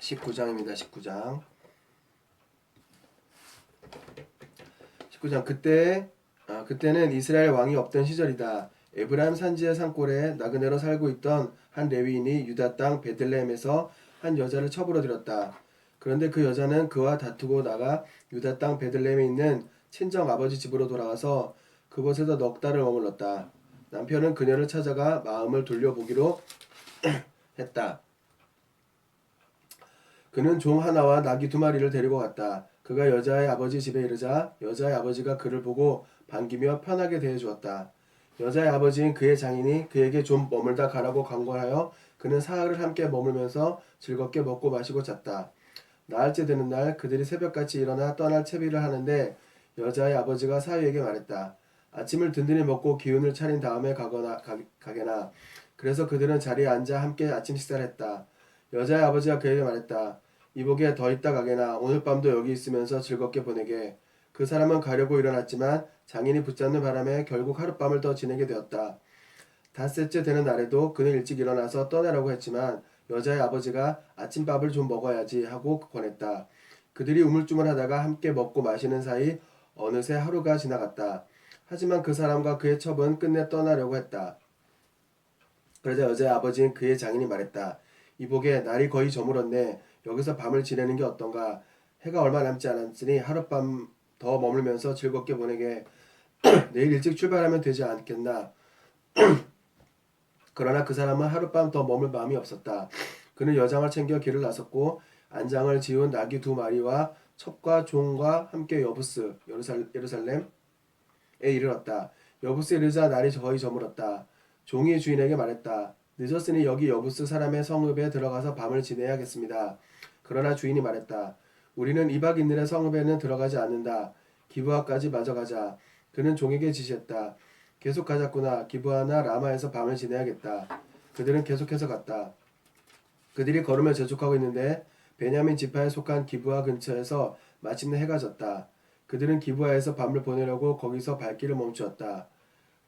19장입니다. 19장. 19장 그때는 이스라엘 왕이 없던 시절이다. 에브라임 산지의 산골에 나그네로 살고 있던 한 레위인이 유다 땅 베들레헴에서 한 여자를 첩으로 들였다. 그런데 그 여자는 그와 다투고 나가 유다 땅 베들레헴에 있는 친정 아버지 집으로 돌아가서 그곳에서 넉 달을 머물렀다. 남편은 그녀를 찾아가 마음을 돌려보기로 했다. 그는 종 하나와 나귀 2마리를 데리고 갔다. 그가 여자의 아버지 집에 이르자 여자의 아버지가 그를 보고 반기며 편하게 대해주었다. 여자의 아버지인 그의 장인이 그에게 좀 머물다 가라고 강권하여 그는 사흘을 함께 머물면서 즐겁게 먹고 마시고 잤다. 나흘째 되는 날 그들이 새벽같이 일어나 떠날 채비를 하는데 여자의 아버지가 사위에게 말했다. 아침을 든든히 먹고 기운을 차린 다음에 가게나. 그래서 그들은 자리에 앉아 함께 아침 식사를 했다. 여자의 아버지가 그에게 말했다. 이복에 더 있다 가게나. 오늘 밤도 여기 있으면서 즐겁게 보내게. 그 사람은 가려고 일어났지만 장인이 붙잡는 바람에 결국 하룻밤을 더 지내게 되었다. 닷새째 되는 날에도 그는 일찍 일어나서 떠나려고 했지만 여자의 아버지가 아침밥을 좀 먹어야지 하고 권했다. 그들이 우물쭈물하다가 함께 먹고 마시는 사이 어느새 하루가 지나갔다. 하지만 그 사람과 그의 첩은 끝내 떠나려고 했다. 그러자 여자의 아버지인 그의 장인이 말했다. 이복에 날이 거의 저물었네. 여기서 밤을 지내는 게 어떤가. 해가 얼마 남지 않았으니 하룻밤 더 머물면서 즐겁게 보내게. 내일 일찍 출발하면 되지 않겠나. 그러나 그 사람은 하룻밤 더 머물 마음이 없었다. 그는 여장을 챙겨 길을 나섰고 안장을 지운 나귀 2마리와 첩과 종과 함께 여부스 예루살렘에 이르렀다. 여부스에 이르자 날이 거의 저물었다. 종이 주인에게 말했다. 늦었으니 여기 여부스 사람의 성읍에 들어가서 밤을 지내야겠습니다. 그러나 주인이 말했다. 우리는 2박 이늘의 성읍에는 들어가지 않는다. 기브아까지 마저 가자. 그는 종에게 지시했다. 계속 가자꾸나. 기브아나 라마에서 밤을 지내야겠다. 그들은 계속해서 갔다. 그들이 걸으며 재촉하고 있는데 베냐민 지파에 속한 기브아 근처에서 마침내 해가 졌다. 그들은 기브아에서 밤을 보내려고 거기서 발길을 멈추었다.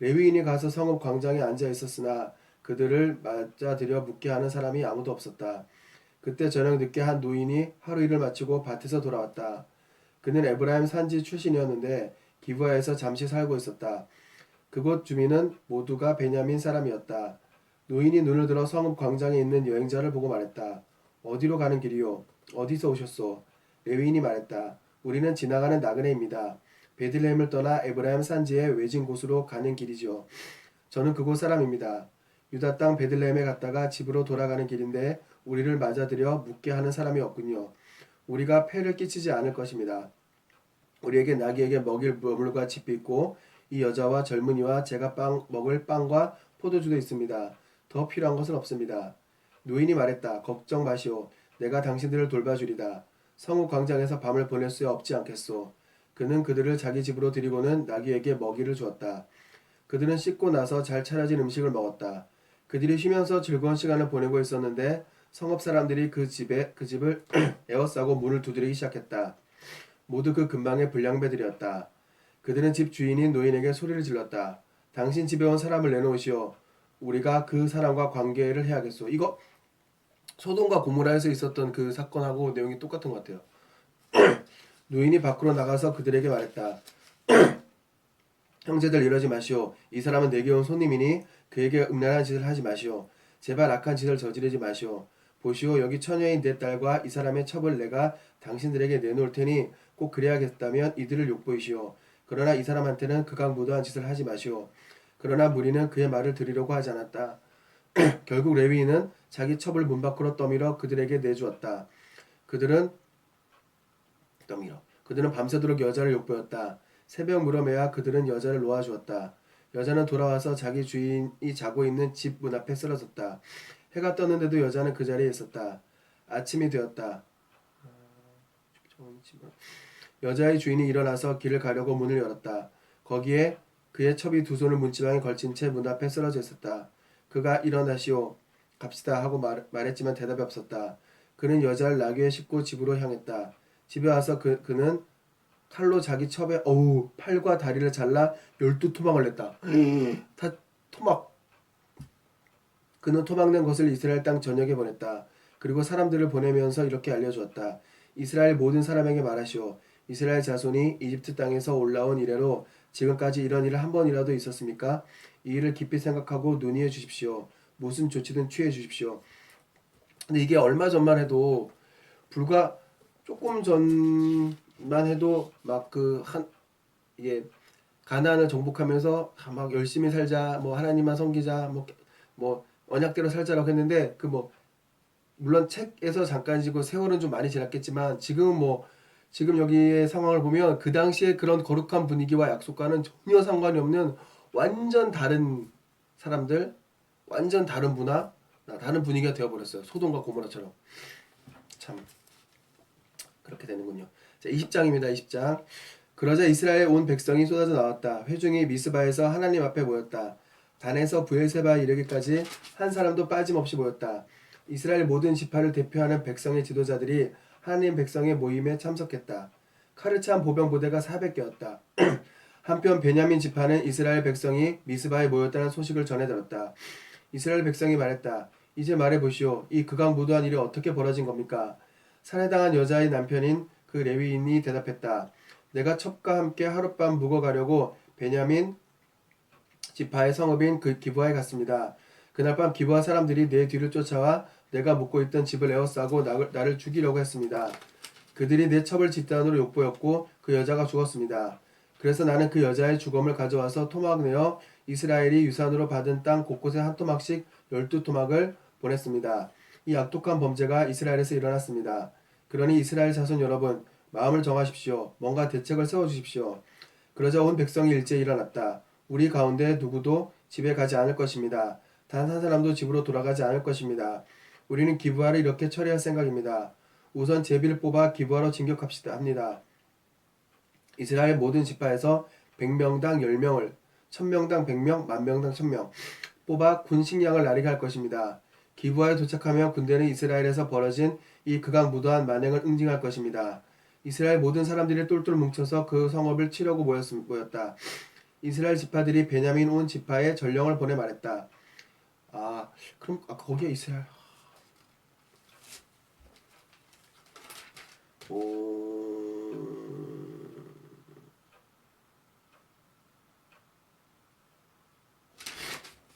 레위인이 가서 성읍 광장에 앉아 있었으나 그들을 맞아들여 묻게 하는 사람이 아무도 없었다. 그때 저녁 늦게 한 노인이 하루 일을 마치고 밭에서 돌아왔다. 그는 에브라임 산지 출신이었는데 기브아에서 잠시 살고 있었다. 그곳 주민은 모두가 베냐민 사람이었다. 노인이 눈을 들어 성읍 광장에 있는 여행자를 보고 말했다. 어디로 가는 길이요? 어디서 오셨소? 레위인이 말했다. 우리는 지나가는 나그네입니다. 베들레헴을 떠나 에브라임 산지의 외진 곳으로 가는 길이죠. 저는 그곳 사람입니다. 유다 땅 베들레헴에 갔다가 집으로 돌아가는 길인데 우리를 맞아들여 묻게 하는 사람이 없군요. 우리가 폐를 끼치지 않을 것입니다. 우리에게 나귀에게 먹일 먹물과 집이 있고 이 여자와 젊은이와 제가 먹을 빵과 포도주도 있습니다. 더 필요한 것은 없습니다. 노인이 말했다. 걱정 마시오. 내가 당신들을 돌봐주리다. 성읍 광장에서 밤을 보낼 수 없지 않겠소. 그는 그들을 자기 집으로 데리고는 나귀에게 먹이를 주었다. 그들은 씻고 나서 잘 차려진 음식을 먹었다. 그들이 쉬면서 즐거운 시간을 보내고 있었는데 성읍 사람들이 그 집을 에워싸고 문을 두드리기 시작했다. 모두 그 근방의 불량배들이었다. 그들은 집 주인인 노인에게 소리를 질렀다. 당신 집에 온 사람을 내놓으시오. 우리가 그 사람과 관계를 해야겠소. 이거 소돔과 고모라에서 있었던 그 사건하고 내용이 똑같은 것 같아요. 노인이 밖으로 나가서 그들에게 말했다. 형제들 이러지 마시오. 이 사람은 내게 온 손님이니 그에게 음란한 짓을 하지 마시오. 제발 악한 짓을 저지르지 마시오. 보시오. 여기 처녀인 내 딸과 이 사람의 첩을 내가 당신들에게 내놓을 테니 꼭 그래야겠다면 이들을 욕보이시오. 그러나 이 사람한테는 극악무도한 짓을 하지 마시오. 그러나 무리는 그의 말을 들으려고 하지 않았다. 결국 레위인은 자기 첩을 문 밖으로 떠밀어 그들에게 내주었다. 그들은 밤새도록 여자를 욕보였다. 새벽 무렵에야 그들은 여자를 놓아주었다. 여자는 돌아와서 자기 주인이 자고 있는 집 문 앞에 쓰러졌다. 해가 떴는데도 여자는 그 자리에 있었다. 아침이 되었다. 여자의 주인이 일어나서 길을 가려고 문을 열었다. 거기에 그의 첩이 2손을 문지방에 걸친 채 문 앞에 쓰러져 있었다. 그가 일어나시오. 갑시다 하고 말했지만 대답이 없었다. 그는 여자를 나귀에 싣고 집으로 향했다. 집에 와서 그는 칼로 자기 첩의 팔과 다리를 잘라 12토막을 냈다. 다 토막. 그는 토막낸 것을 이스라엘 땅 전역에 보냈다. 그리고 사람들을 보내면서 이렇게 알려주었다. 이스라엘 모든 사람에게 말하시오. 이스라엘 자손이 이집트 땅에서 올라온 이래로 지금까지 이런 일을 한 번이라도 있었습니까? 이 일을 깊이 생각하고 논의해 주십시오. 무슨 조치든 취해 주십시오. 근데 이게 얼마 전만 해도 불과 조금 전만 해도 막 이게 가나안을 정복하면서 막 열심히 살자, 뭐 하나님만 섬기자, 뭐 언약대로 살자라고 했는데 물론 책에서 잠깐이고 세월은 좀 많이 지났겠지만 지금 여기의 상황을 보면 그 당시에 그런 거룩한 분위기와 약속과는 전혀 상관이 없는 완전 다른 사람들, 완전 다른 문화, 다른 분위기가 되어버렸어요. 소돔과 고모라처럼. 참 그렇게 되는군요. 자, 20장입니다. 20장. 그러자 이스라엘 온 백성이 쏟아져 나왔다. 회중이 미스바에서 하나님 앞에 모였다. 단에서 브엘세바에 이르기까지 한 사람도 빠짐없이 모였다. 이스라엘 모든 지파를 대표하는 백성의 지도자들이 하나님 백성의 모임에 참석했다. 칼을 찬 보병 부대가 400개였다. 한편 베냐민 지파는 이스라엘 백성이 미스바에 모였다는 소식을 전해 들었다. 이스라엘 백성이 말했다. 이제 말해보시오. 이 극악무도한 일이 어떻게 벌어진 겁니까? 살해당한 여자의 남편인 그 레위인이 대답했다. 내가 첩과 함께 하룻밤 묵어가려고 베냐민 지파의 성읍인 그 기브아에 갔습니다. 그날 밤 기브아 사람들이 내 뒤를 쫓아와 내가 묵고 있던 집을 에워싸고 나를 죽이려고 했습니다. 그들이 내 첩을 집단으로 욕보였고 그 여자가 죽었습니다. 그래서 나는 그 여자의 죽음을 가져와서 토막 내어 이스라엘이 유산으로 받은 땅 곳곳에 한 토막씩 12토막을 보냈습니다. 이 악독한 범죄가 이스라엘에서 일어났습니다. 그러니 이스라엘 자손 여러분, 마음을 정하십시오. 뭔가 대책을 세워주십시오. 그러자 온 백성이 일제히 일어났다. 우리 가운데 누구도 집에 가지 않을 것입니다. 단 한 사람도 집으로 돌아가지 않을 것입니다. 우리는 기브아를 이렇게 처리할 생각입니다. 우선 제비를 뽑아 기브아로 진격합시다 합니다. 이스라엘 모든 지파에서 100명당 10명을, 1000명당 100명, 10,000명당 1000명 뽑아 군 식량을 나르게 할 것입니다. 기브아에 도착하면 군대는 이스라엘에서 벌어진 이 극악무도한 만행을 응징할 것입니다. 이스라엘 모든 사람들이 똘똘 뭉쳐서 그 성읍을 치려고 모였다. 이스라엘 지파들이 베냐민 온 지파에 전령을 보내 말했다. 그럼 거기에 이스라엘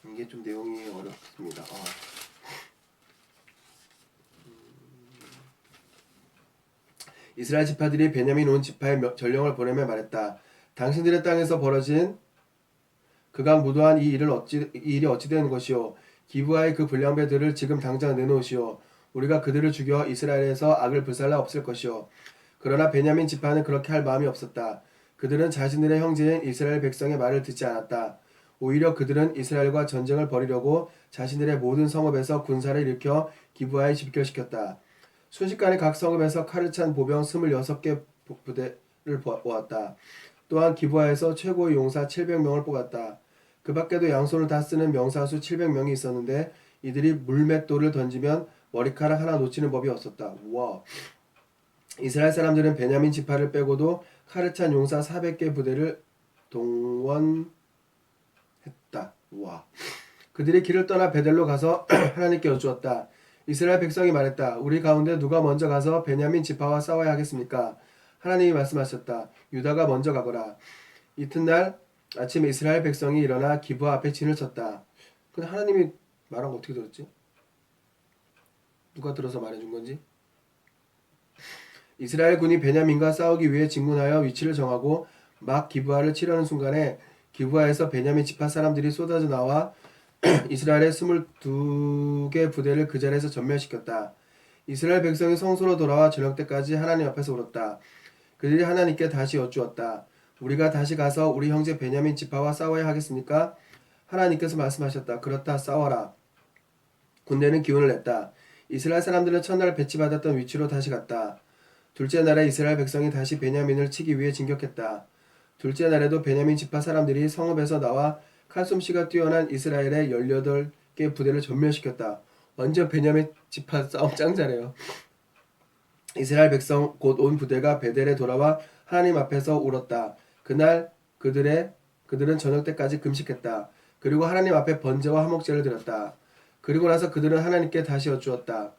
이게 좀 내용이 어렵습니다. 이스라엘 지파들이 베냐민 온 지파에 전령을 보내며 말했다. 당신들의 땅에서 벌어진 극악무도한 이 일이 어찌 되는 것이오. 기브아의 그 불량배들을 지금 당장 내놓으시오. 우리가 그들을 죽여 이스라엘에서 악을 불살라 없앨 것이오. 그러나 베냐민 지파는 그렇게 할 마음이 없었다. 그들은 자신들의 형제인 이스라엘 백성의 말을 듣지 않았다. 오히려 그들은 이스라엘과 전쟁을 벌이려고 자신들의 모든 성읍에서 군사를 일으켜 기브아에 집결시켰다. 순식간에 각 성읍에서 칼을 찬 보병 26개 부대를 모았다. 또한 기브아에서 최고의 용사 700명을 뽑았다. 그 밖에도 양손을 다 쓰는 명사수 700명이 있었는데 이들이 물맷돌을 던지면 머리카락 하나 놓치는 법이 없었다. 우와. 이스라엘 사람들은 베냐민 지파를 빼고도 칼을 찬 용사 400개 부대를 동원했다. 우와. 그들이 길을 떠나 베델로 가서 하나님께 여쭈었다. 이스라엘 백성이 말했다. 우리 가운데 누가 먼저 가서 베냐민 지파와 싸워야 하겠습니까? 하나님이 말씀하셨다. 유다가 먼저 가거라. 이튿날 아침에 이스라엘 백성이 일어나 기브아 앞에 진을 쳤다. 근데 하나님이 말한 거 어떻게 들었지? 누가 들어서 말해준 건지? 이스라엘 군이 베냐민과 싸우기 위해 진군하여 위치를 정하고 막 기브아를 치려는 순간에 기브아에서 베냐민 지파 사람들이 쏟아져 나와 이스라엘의 22개 부대를 그 자리에서 전멸시켰다. 이스라엘 백성이 성소로 돌아와 저녁 때까지 하나님 앞에서 울었다. 그들이 하나님께 다시 여쭈었다. 우리가 다시 가서 우리 형제 베냐민 지파와 싸워야 하겠습니까? 하나님께서 말씀하셨다. 그렇다, 싸워라. 군대는 기운을 냈다. 이스라엘 사람들은 첫날 배치받았던 위치로 다시 갔다. 둘째 날에 이스라엘 백성이 다시 베냐민을 치기 위해 진격했다. 둘째 날에도 베냐민 지파 사람들이 성읍에서 나와 칼솜씨가 뛰어난 이스라엘의 18개 부대를 전멸시켰다. 완전 베냐민 지파 싸움 짱 잘해요. 이스라엘 백성 곧 온 부대가 베델에 돌아와 하나님 앞에서 울었다. 그날 그들은 저녁 때까지 금식했다. 그리고 하나님 앞에 번제와 화목제를 드렸다. 그리고 나서 그들은 하나님께 다시 여쭈었다.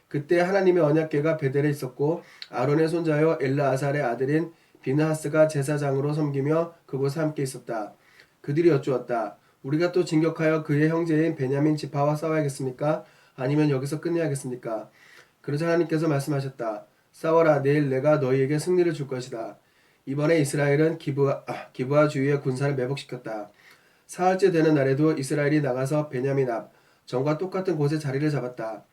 그때 하나님의 언약궤가 베델에 있었고 아론의 손자여 엘르아살의 아들인 비느하스가 제사장으로 섬기며 그곳에 함께 있었다. 그들이 여쭈었다. 우리가 또 진격하여 그의 형제인 베냐민 지파와 싸워야겠습니까? 아니면 여기서 끝내야겠습니까? 그러자 하나님께서 말씀하셨다. 싸워라. 내일 내가 너희에게 승리를 줄 것이다. 이번에 이스라엘은 기브아 주위의 군사를 매복시켰다. 사흘째 되는 날에도 이스라엘이 나가서 베냐민 앞 전과 똑같은 곳에 자리를 잡았다.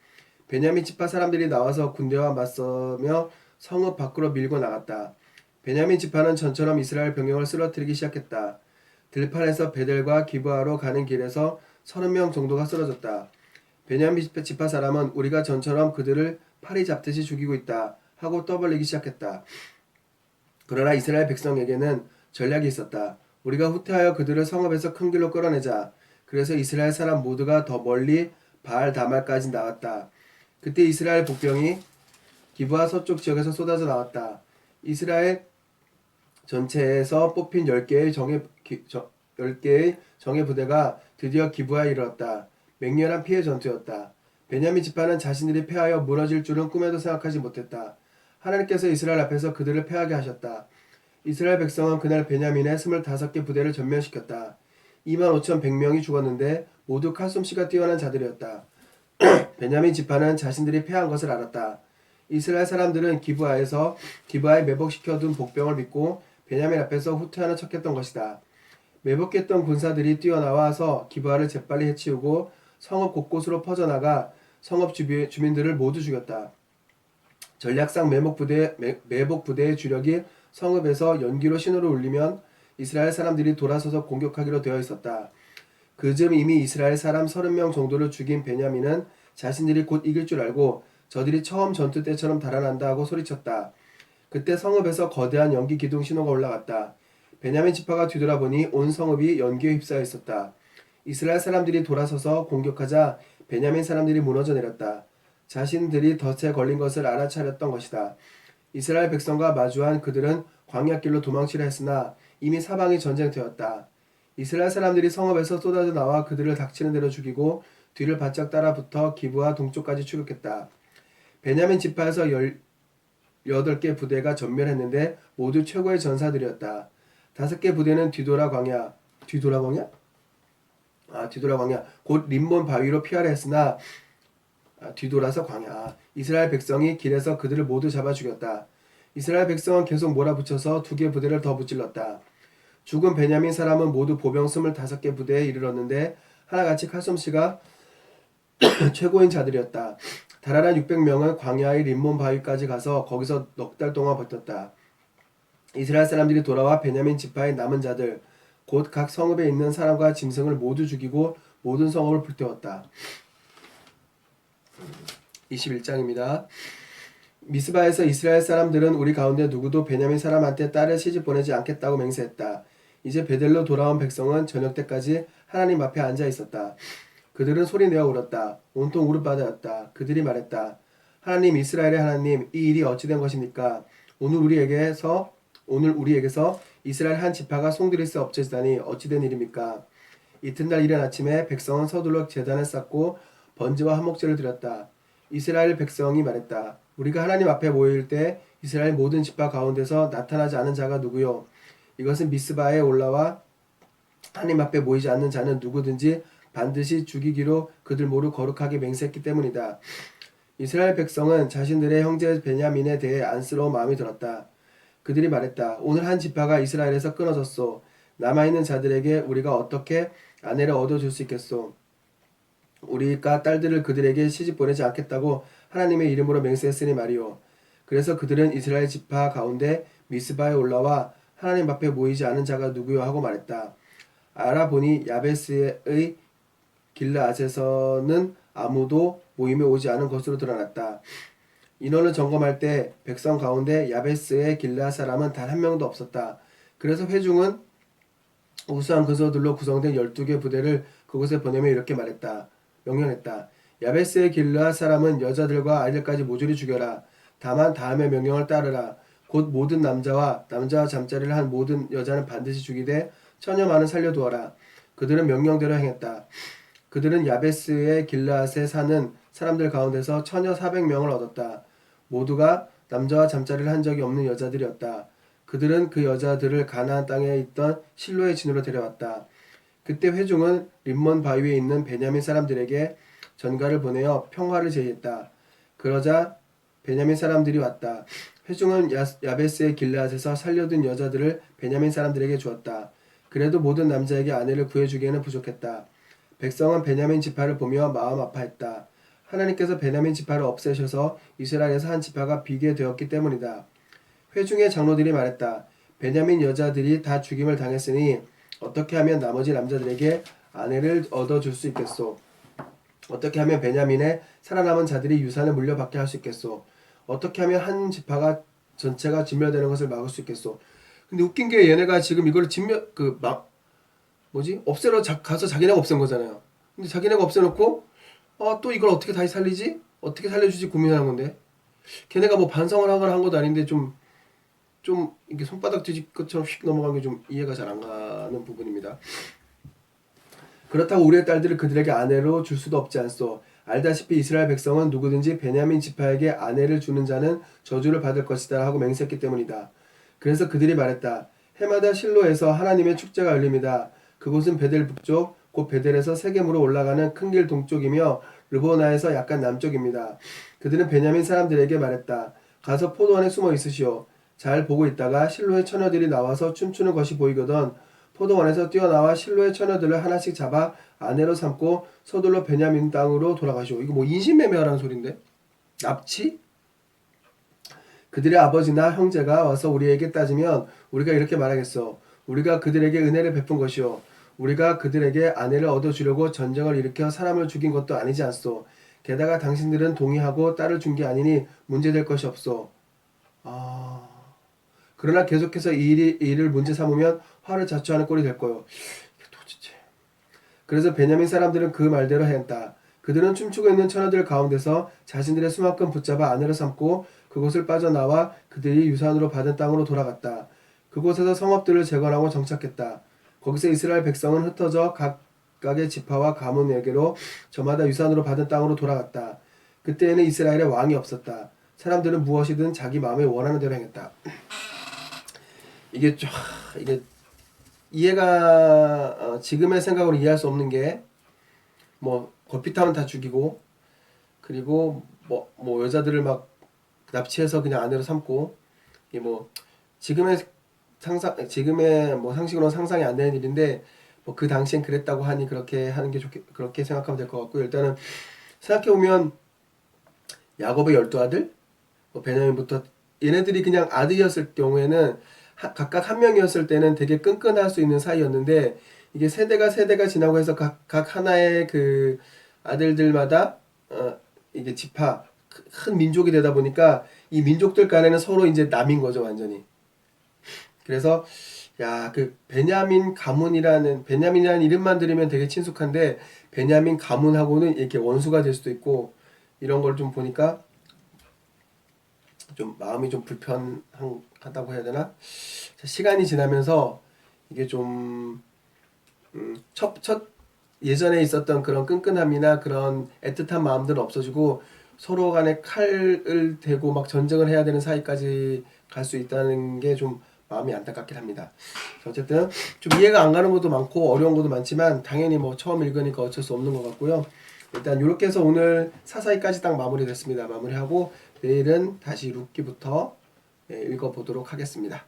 베냐민 지파 사람들이 나와서 군대와 맞서며 성읍 밖으로 밀고 나갔다. 베냐민 지파는 전처럼 이스라엘 병력을 쓰러뜨리기 시작했다. 들판에서 베델과 기브아로 가는 길에서 30명 정도가 쓰러졌다. 베냐민 지파 사람은 우리가 전처럼 그들을 파리 잡듯이 죽이고 있다 하고 떠벌리기 시작했다. 그러나 이스라엘 백성에게는 전략이 있었다. 우리가 후퇴하여 그들을 성읍에서 큰 길로 끌어내자. 그래서 이스라엘 사람 모두가 더 멀리 바알 다말까지 나왔다. 그때 이스라엘 복병이 기브아 서쪽 지역에서 쏟아져 나왔다. 이스라엘 전체에서 뽑힌 10개의 정예 부대가 드디어 기브아에 이르렀다. 맹렬한 피해 전투였다. 베냐민 지파는 자신들이 패하여 무너질 줄은 꿈에도 생각하지 못했다. 하나님께서 이스라엘 앞에서 그들을 패하게 하셨다. 이스라엘 백성은 그날 베냐민의 25개 부대를 전멸시켰다. 25,100명이 죽었는데 모두 칼솜씨가 뛰어난 자들이었다. 베냐민 지파는 자신들이 패한 것을 알았다. 이스라엘 사람들은 기브아에 매복시켜둔 복병을 믿고 베냐민 앞에서 후퇴하는 척했던 것이다. 매복했던 군사들이 뛰어나와서 기브아를 재빨리 해치우고 성읍 곳곳으로 퍼져나가 성읍 주민들을 모두 죽였다. 전략상 매복 부대의 주력이 성읍에서 연기로 신호를 울리면 이스라엘 사람들이 돌아서서 공격하기로 되어 있었다. 그즈음 이미 이스라엘 사람 30명 정도를 죽인 베냐민은 자신들이 곧 이길 줄 알고 저들이 처음 전투 때처럼 달아난다 하고 소리쳤다. 그때 성읍에서 거대한 연기 기둥 신호가 올라갔다. 베냐민 지파가 뒤돌아보니 온 성읍이 연기에 휩싸여 있었다. 이스라엘 사람들이 돌아서서 공격하자 베냐민 사람들이 무너져 내렸다. 자신들이 덫에 걸린 것을 알아차렸던 것이다. 이스라엘 백성과 마주한 그들은 광야길로 도망치려 했으나 이미 사방이 전쟁터였다. 이스라엘 사람들이 성읍에서 쏟아져 나와 그들을 닥치는 대로 죽이고 뒤를 바짝 따라붙어 기브아 동쪽까지 추격했다. 베냐민 지파에서 18개 부대가 전멸했는데 모두 최고의 전사들이었다. 5개 부대는 뒤돌아 광야 곧 림몬 바위로 피하려 했으나 뒤돌아서 광야. 이스라엘 백성이 길에서 그들을 모두 잡아 죽였다. 이스라엘 백성은 계속 몰아붙여서 2개 부대를 더 무찔렀다. 죽은 베냐민 사람은 모두 보병 25개 부대에 이르렀는데 하나같이 칼솜씨가 최고인 자들이었다. 달아난 600명은 광야의 림몬 바위까지 가서 거기서 넉 달 동안 버텼다. 이스라엘 사람들이 돌아와 베냐민 지파의 남은 자들 곧 각 성읍에 있는 사람과 짐승을 모두 죽이고 모든 성읍을 불태웠다. 21장입니다. 미스바에서 이스라엘 사람들은 우리 가운데 누구도 베냐민 사람한테 딸을 시집 보내지 않겠다고 맹세했다. 이제 베델로 돌아온 백성은 저녁 때까지 하나님 앞에 앉아 있었다. 그들은 소리내어 울었다. 온통 울음바다였다. 그들이 말했다. 하나님, 이스라엘의 하나님, 이 일이 어찌된 것입니까? 오늘 우리에게서 이스라엘 한 지파가 송두리째 없어지다니 어찌된 일입니까? 이튿날 이른 아침에 백성은 서둘러 제단을 쌓고 번제와 화목제를 드렸다. 이스라엘 백성이 말했다. 우리가 하나님 앞에 모일 때 이스라엘 모든 지파 가운데서 나타나지 않은 자가 누구요? 이것은 미스바에 올라와 하나님 앞에 모이지 않는 자는 누구든지 반드시 죽이기로 그들 모두 거룩하게 맹세했기 때문이다. 이스라엘 백성은 자신들의 형제 베냐민에 대해 안쓰러운 마음이 들었다. 그들이 말했다. 오늘 한 지파가 이스라엘에서 끊어졌소. 남아있는 자들에게 우리가 어떻게 아내를 얻어줄 수 있겠소? 우리가 딸들을 그들에게 시집 보내지 않겠다고 하나님의 이름으로 맹세했으니 말이오. 그래서 그들은 이스라엘 지파 가운데 미스바에 올라와 하나님 앞에 모이지 않은 자가 누구요 하고 말했다. 알아보니 야베스의 길르앗에서는 아무도 모임에 오지 않은 것으로 드러났다. 인원을 점검할 때 백성 가운데 야베스의 길르앗 사람은 단 한 명도 없었다. 그래서 회중은 우수한 근소들로 구성된 12개 부대를 그곳에 보내며 이렇게 명령했다. 야베스의 길르앗 사람은 여자들과 아이들까지 모조리 죽여라. 다만 다음의 명령을 따르라. 곧 모든 남자와 잠자리를 한 모든 여자는 반드시 죽이되 처녀만은 살려두어라. 그들은 명령대로 행했다. 그들은 야베스의 길르앗에 사는 사람들 가운데서 처녀 400명을 얻었다. 모두가 남자와 잠자리를 한 적이 없는 여자들이었다. 그들은 그 여자들을 가나안 땅에 있던 실로의 진으로 데려왔다. 그때 회중은 림몬 바위에 있는 베냐민 사람들에게 전가를 보내어 평화를 제의했다. 그러자 베냐민 사람들이 왔다. 회중은 야베스의 길르앗에서 살려둔 여자들을 베냐민 사람들에게 주었다. 그래도 모든 남자에게 아내를 구해주기에는 부족했다. 백성은 베냐민 지파를 보며 마음 아파했다. 하나님께서 베냐민 지파를 없애셔서 이스라엘에서 한 지파가 비게 되었기 때문이다. 회중의 장로들이 말했다. 베냐민 여자들이 다 죽임을 당했으니 어떻게 하면 나머지 남자들에게 아내를 얻어줄 수 있겠소? 어떻게 하면 베냐민의 살아남은 자들이 유산을 물려받게 할 수 있겠소? 어떻게 하면 한 지파가 전체가 진멸되는 것을 막을 수 있겠소? 근데 웃긴 게 얘네가 지금 이걸 없애러 가서 자기네가 없앤 거잖아요. 근데 자기네가 없애놓고 또 이걸 어떻게 다시 살리지? 어떻게 살려주지 고민하는 건데 걔네가 뭐 반성을 하거나 한 것도 아닌데 좀 이렇게 손바닥 뒤집 것처럼 휙 넘어간 게 좀 이해가 잘 안 가는 부분입니다. 그렇다고 우리의 딸들을 그들에게 아내로 줄 수도 없지 않소. 알다시피 이스라엘 백성은 누구든지 베냐민 지파에게 아내를 주는 자는 저주를 받을 것이다 하고 맹세했기 때문이다. 그래서 그들이 말했다. 해마다 실로에서 하나님의 축제가 열립니다. 그곳은 베델 북쪽 곧 베델에서 세겜으로 올라가는 큰 길 동쪽이며 르보나에서 약간 남쪽입니다. 그들은 베냐민 사람들에게 말했다. 가서 포도원에 숨어 있으시오. 잘 보고 있다가 실로의 처녀들이 나와서 춤추는 것이 보이거든 포도원에서 뛰어나와 실로의 처녀들을 하나씩 잡아 아내로 삼고 서둘러 베냐민 땅으로 돌아가시오. 이거 뭐 인신매매하라는 소린데? 납치? 그들의 아버지나 형제가 와서 우리에게 따지면 우리가 이렇게 말하겠어. 우리가 그들에게 은혜를 베푼 것이오. 우리가 그들에게 아내를 얻어주려고 전쟁을 일으켜 사람을 죽인 것도 아니지 않소. 게다가 당신들은 동의하고 딸을 준 게 아니니 문제될 것이 없소. 그러나 계속해서 이 일을 문제 삼으면 화를 자초하는 꼴이 될 거요. 도대체. 그래서 베냐민 사람들은 그 말대로 했다. 그들은 춤추고 있는 처녀들 가운데서 자신들의 수만큼 붙잡아 아내로 삼고 그곳을 빠져나와 그들이 유산으로 받은 땅으로 돌아갔다. 그곳에서 성읍들을 재건하고 정착했다. 거기서 이스라엘 백성은 흩어져 각각의 지파와 가문에게로 저마다 유산으로 받은 땅으로 돌아갔다. 그때에는 이스라엘에 왕이 없었다. 사람들은 무엇이든 자기 마음에 원하는 대로 행했다. 이게 이해가 지금의 생각으로 이해할 수 없는 게 뭐 걸핏하면 다 죽이고 그리고 뭐 여자들을 막 납치해서 그냥 아내로 삼고 이게 뭐 지금의 뭐 상식으로는 상상이 안 되는 일인데 뭐 그 당시엔 그랬다고 하니 그렇게 하는 게 그렇게 생각하면 될 것 같고요. 일단은 생각해 보면 야곱의 12아들 뭐 베냐민부터 얘네들이 그냥 아들이었을 경우에는 각각 한 명이었을 때는 되게 끈끈할 수 있는 사이였는데 이게 세대가 지나고 해서 각 하나의 그 아들들마다 이게 지파 큰 민족이 되다 보니까 이 민족들 간에는 서로 이제 남인 거죠 완전히. 그래서 그 베냐민이라는 이름만 들으면 되게 친숙한데 베냐민 가문하고는 이렇게 원수가 될 수도 있고 이런 걸 좀 보니까 좀 마음이 좀 불편하다고 해야 되나? 시간이 지나면서 이게 좀 예전에 있었던 그런 끈끈함이나 그런 애틋한 마음들은 없어지고 서로 간에 칼을 대고 막 전쟁을 해야 되는 사이까지 갈 수 있다는 게 좀 마음이 안타깝긴 합니다. 어쨌든 좀 이해가 안 가는 것도 많고 어려운 것도 많지만 당연히 뭐 처음 읽으니까 어쩔 수 없는 것 같고요. 일단 이렇게 해서 오늘 사사기까지 딱 마무리됐습니다. 마무리하고 내일은 다시 룻기부터 읽어보도록 하겠습니다.